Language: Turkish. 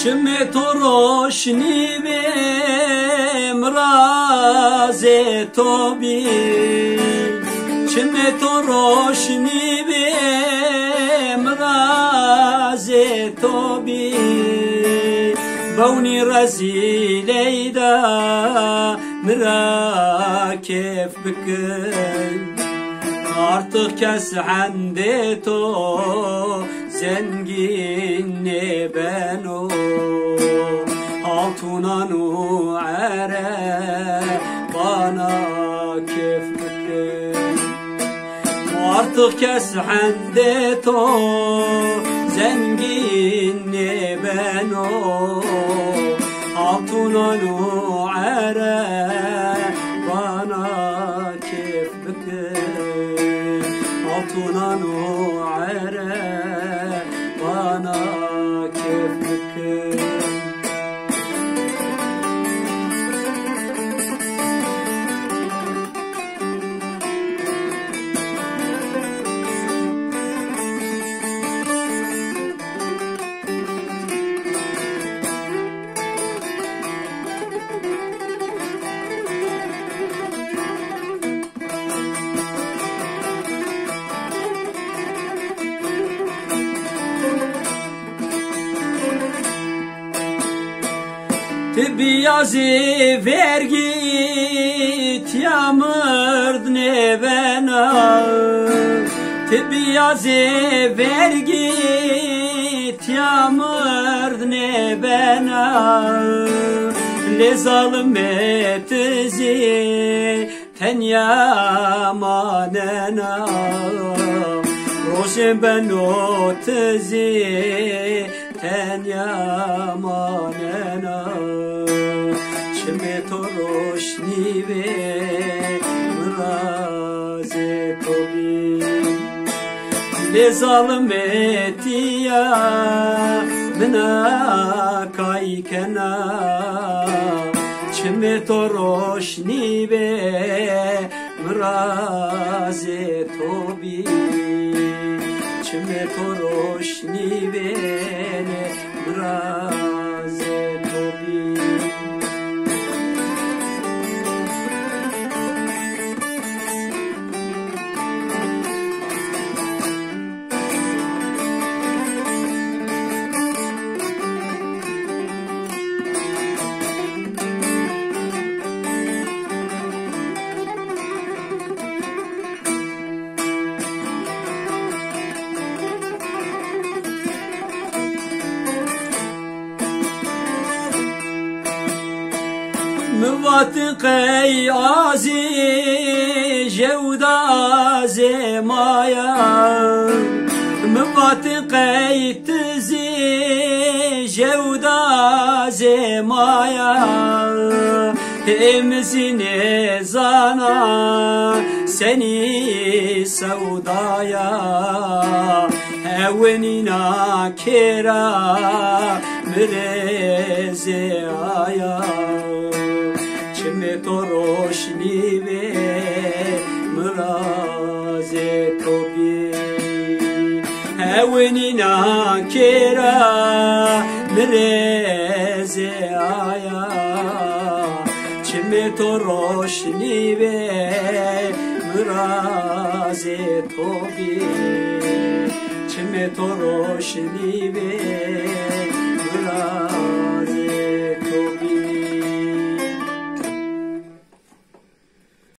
چمه تو روشنی بیم راز تو بی چمه تو روشنی بیم راز تو بی بونی رزیلی دا مرا کیف بکن artık kes hande to zengin ne ben o altunanu are bana kef bükün artık kes hande to zengin ne ben o altunanu are bana kef bükün altunanu are bana kef bükün Tibiyazı ver git yamırd ne bana Tibiyazı ver git yamırd ne bana Le zalmet zi ten yamanena Roşen ben o tezi ten yamanena Çime to roşni ve mraze tobi Le zalmeti ya mına kaykena Çime to roşni ve mraze tobi Çime to roşni ve mraze tobi Müvattıkay azi jevda zemaya Müvattıkay tizi jevda zemaya Emzine zana seni sevdaya Hevenina kera mireze aya Çime to roşni ve mraze tobi Hevenina kera mireze aya Çime to roşni ve mraze tobi Çime to roşni ve